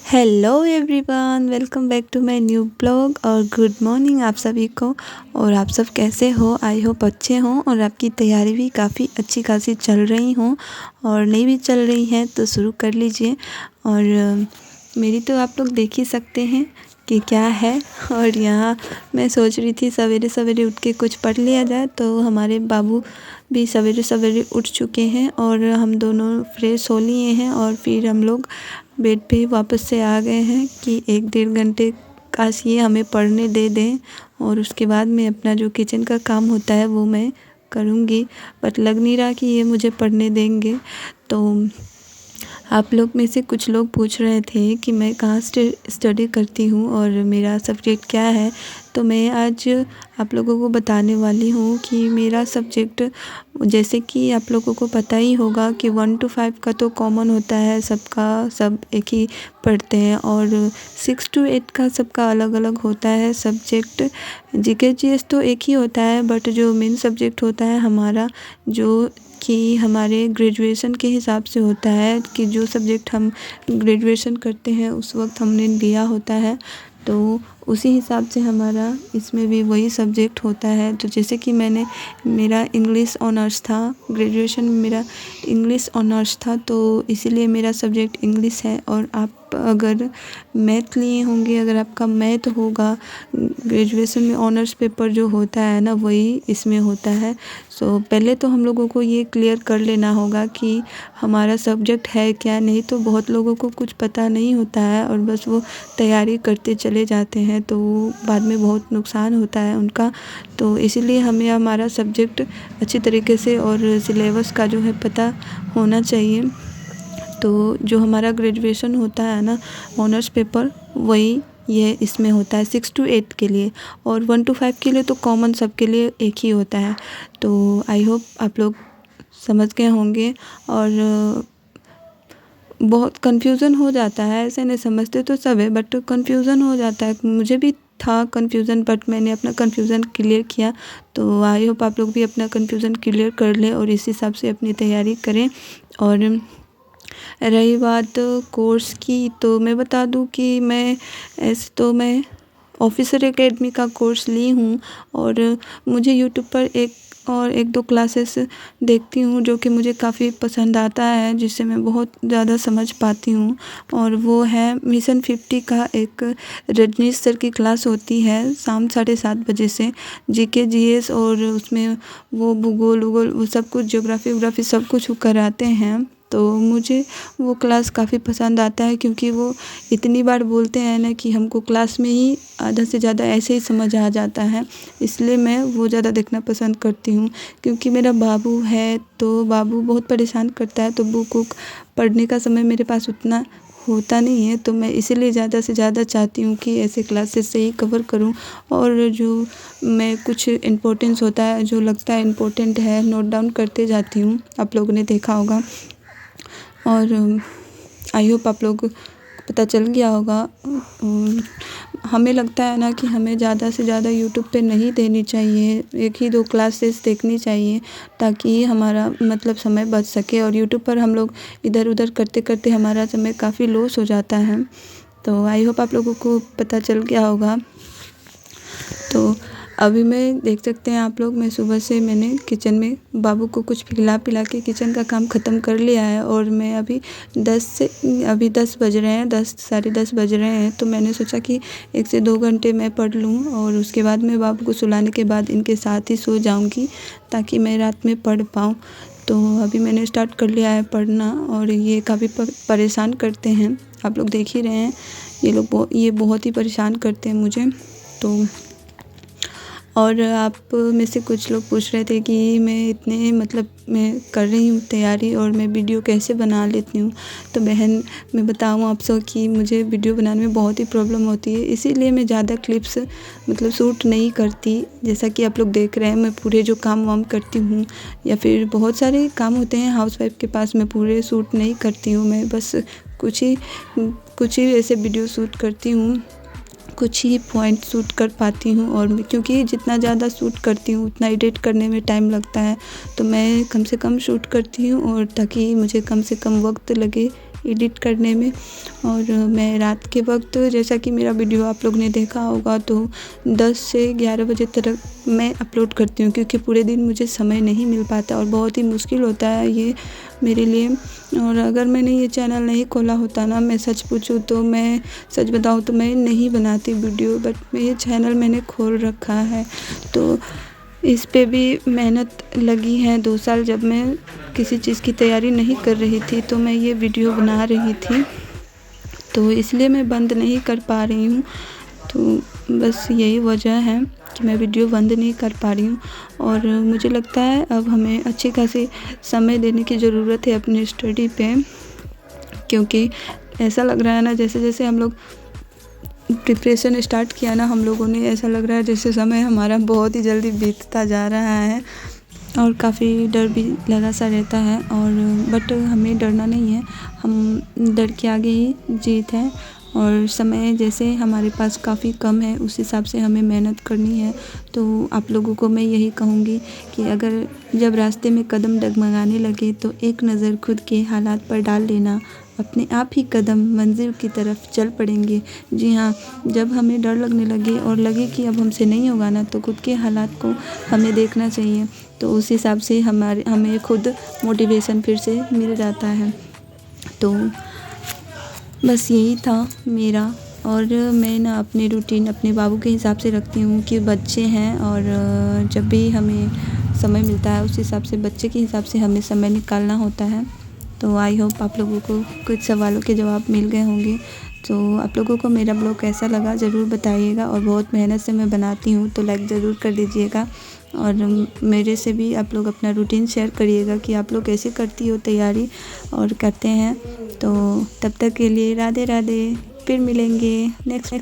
Hello everyone, welcome back to my new blog और good morning आप सभी को। और आप सब कैसे हो? आई होप अच्छे हों और आपकी तैयारी भी काफ़ी अच्छी खासी चल रही हों, और नहीं भी चल रही हैं तो शुरू कर लीजिए। और मेरी तो आप लोग देख ही सकते हैं कि क्या है। और यहाँ मैं सोच रही थी सवेरे सवेरे उठ के कुछ पढ़ लिया जाए, तो हमारे बाबू भी सवेरे सवेरे उठ चुके हैं और हम दोनों फ्रेश हो लिए हैं और फिर हम लोग बेड पे वापस से आ गए हैं कि 1-1.5 घंटे काश ये हमें पढ़ने दे दें, और उसके बाद में अपना जो किचन का काम होता है वो मैं करूँगी। बट लग नहीं रहा कि ये मुझे पढ़ने देंगे। तो आप लोग में से कुछ लोग पूछ रहे थे कि मैं कहाँ स्टडी करती हूँ और मेरा सब्जेक्ट क्या है। तो मैं आज आप लोगों को बताने वाली हूँ कि मेरा सब्जेक्ट, जैसे कि आप लोगों को पता ही होगा कि 1 to 5 का तो कॉमन होता है सबका, सब एक ही पढ़ते हैं। और 6 to 8 का सबका अलग अलग होता है सब्जेक्ट। जीके जीएस तो एक ही होता है, बट जो मेन सब्जेक्ट होता है हमारा, जो कि हमारे ग्रेजुएशन के हिसाब से होता है, कि जो सब्जेक्ट हम ग्रेजुएशन करते हैं उस वक्त हमने लिया होता है, तो उसी हिसाब से हमारा इसमें भी वही सब्जेक्ट होता है। तो जैसे कि मेरा इंग्लिश ऑनर्स था, ग्रेजुएशन में मेरा इंग्लिश ऑनर्स था, तो इसीलिए मेरा सब्जेक्ट इंग्लिश है। और आप अगर मैथ लिए होंगे, अगर आपका मैथ होगा, ग्रेजुएशन में ऑनर्स पेपर जो होता है ना, वही इसमें होता है। सो पहले तो हम लोगों को ये क्लियर कर लेना होगा कि हमारा सब्जेक्ट है क्या। नहीं तो बहुत लोगों को कुछ पता नहीं होता है और बस वो तैयारी करते चले जाते हैं, तो बाद में बहुत नुकसान होता है उनका। तो इसीलिए हमें हमारा सब्जेक्ट अच्छी तरीके से और सिलेबस का जो है पता होना चाहिए। तो जो हमारा ग्रेजुएशन होता है ना, ऑनर्स पेपर, वही ये इसमें होता है 6 to 8 के लिए। और 1 to 5 के लिए तो कॉमन सबके लिए एक ही होता है। तो आई होप आप लोग समझ गए होंगे। और बहुत कन्फ्यूज़न हो जाता है, ऐसे नहीं समझते तो सब है, बट कन्फ्यूज़न हो जाता है। मुझे भी था कन्फ्यूज़न, बट मैंने अपना कन्फ्यूज़न क्लियर किया। तो आई होप आप लोग भी अपना कन्फ्यूज़न क्लियर कर लें और इस हिसाब से अपनी तैयारी करें। और रही बात कोर्स की, तो मैं बता दूं कि मैं ऑफिसर एकेडमी का कोर्स ली हूँ। और मुझे यूट्यूब पर एक दो क्लासेस देखती हूँ जो कि मुझे काफ़ी पसंद आता है, जिससे मैं बहुत ज़्यादा समझ पाती हूँ। और वो है मिशन 50 का एक रजनीश सर की क्लास होती है शाम 7:30 बजे से, जीके जीएस, और उसमें वो भूगोल वूगोल वो सब कुछ, ज्योग्राफी वोग्राफी सब कुछ वो कराते हैं। तो मुझे वो क्लास काफ़ी पसंद आता है, क्योंकि वो इतनी बार बोलते हैं ना कि हमको क्लास में ही आधा से ज़्यादा ऐसे ही समझ आ जाता है। इसलिए मैं वो ज़्यादा देखना पसंद करती हूँ। क्योंकि मेरा बाबू है, तो बाबू बहुत परेशान करता है, तो बुक वुक पढ़ने का समय मेरे पास उतना होता नहीं है। तो मैं इसीलिए ज़्यादा से ज़्यादा चाहती हूँ कि ऐसे क्लासेस से ही कवर करूँ। और जो मैं कुछ इम्पोर्टेंस होता है, जो लगता है इम्पोर्टेंट है, नोट डाउन करते जाती हूँ। आप लोगों ने देखा होगा। और आई होप आप लोग को पता चल गया होगा। हमें लगता है ना कि हमें ज़्यादा से ज़्यादा यूट्यूब पे नहीं देनी चाहिए, 1 ही 2 क्लासेस देखनी चाहिए, ताकि हमारा मतलब समय बच सके। और यूट्यूब पर हम लोग इधर उधर करते करते हमारा समय काफ़ी लॉस हो जाता है। तो आई होप आप लोगों को पता चल गया होगा। तो अभी मैं देख सकते हैं आप लोग, मैं सुबह से मैंने किचन में बाबू को कुछ पिला पिला के किचन का काम ख़त्म कर लिया है। और मैं अभी 10 बज रहे हैं, 10 साढ़े 10 बज रहे हैं। तो मैंने सोचा कि 1 से 2 घंटे मैं पढ़ लूँ, और उसके बाद मैं बाबू को सुलाने के बाद इनके साथ ही सो जाऊँगी, ताकि मैं रात में पढ़ पाऊँ। तो अभी मैंने स्टार्ट कर लिया है पढ़ना, और ये काफ़ी परेशान करते हैं, आप लोग देख ही रहे हैं। ये बहुत ही परेशान करते हैं मुझे। तो और आप में से कुछ लोग पूछ रहे थे कि मैं कर रही हूँ तैयारी और मैं वीडियो कैसे बना लेती हूँ। तो बहन, मैं बताऊँ आप सब कि मुझे वीडियो बनाने में बहुत ही प्रॉब्लम होती है, इसीलिए मैं ज़्यादा क्लिप्स शूट नहीं करती। जैसा कि आप लोग देख रहे हैं, मैं पूरे जो काम वाम करती हूँ, या फिर बहुत सारे काम होते हैं हाउसवाइफ के पास, मैं पूरे शूट नहीं करती हूँ। मैं बस कुछ ही ऐसे वीडियो शूट करती हूँ, कुछ ही पॉइंट शूट कर पाती हूँ। और क्योंकि जितना ज़्यादा शूट करती हूँ उतना एडिट करने में टाइम लगता है, तो मैं कम से कम शूट करती हूँ, और ताकि मुझे कम से कम वक्त लगे एडिट करने में। और मैं रात के वक्त, जैसा कि मेरा वीडियो आप लोग ने देखा होगा, तो 10 से 11 बजे तक मैं अपलोड करती हूँ, क्योंकि पूरे दिन मुझे समय नहीं मिल पाता और बहुत ही मुश्किल होता है ये मेरे लिए। और अगर मैंने ये चैनल नहीं खोला होता ना, मैं सच पूछूँ तो मैं सच बताऊँ तो मैं नहीं बनाती वीडियो, बट ये चैनल मैंने खोल रखा है। तो इस पे भी मेहनत लगी है 2 साल। जब मैं किसी चीज़ की तैयारी नहीं कर रही थी तो मैं ये वीडियो बना रही थी, तो इसलिए मैं बंद नहीं कर पा रही हूँ। तो बस यही वजह है कि मैं वीडियो बंद नहीं कर पा रही हूँ। और मुझे लगता है अब हमें अच्छी खासी समय देने की ज़रूरत है अपनी स्टडी पे, क्योंकि ऐसा लग रहा है ना, जैसे जैसे हम लोग प्रिपरेशन स्टार्ट किया ना हम लोगों ने, ऐसा लग रहा है जैसे समय हमारा बहुत ही जल्दी बीतता जा रहा है और काफ़ी डर भी लगा सा रहता है। और बट हमें डरना नहीं है, हम डर के आगे ही जीत है। और समय जैसे हमारे पास काफ़ी कम है, उस हिसाब से हमें मेहनत करनी है। तो आप लोगों को मैं यही कहूँगी कि अगर जब रास्ते में कदम डगमगाने लगे तो एक नज़र खुद के हालात पर डाल लेना, अपने आप ही कदम मंजिल की तरफ चल पड़ेंगे। जी हाँ, जब हमें डर लगने लगे और लगे कि अब हमसे नहीं होगा ना, तो खुद के हालात को हमें देखना चाहिए। तो उस हिसाब से हमें खुद मोटिवेशन फिर से मिल जाता है। तो बस यही था मेरा। और मैं ना अपनी रूटीन अपने बाबू के हिसाब से रखती हूँ कि बच्चे हैं, और जब भी हमें समय मिलता है उस हिसाब से बच्चे के हिसाब से हमें समय निकालना होता है। तो आई होप आप लोगों को कुछ सवालों के जवाब मिल गए होंगे। तो आप लोगों को मेरा ब्लॉग कैसा लगा ज़रूर बताइएगा, और बहुत मेहनत से मैं बनाती हूँ तो लाइक ज़रूर कर दीजिएगा। और मेरे से भी आप लोग अपना रूटीन शेयर करिएगा कि आप लोग कैसे करती हो तैयारी और करते हैं। तो तब तक के लिए राधे राधे, फिर मिलेंगे नेक्स्ट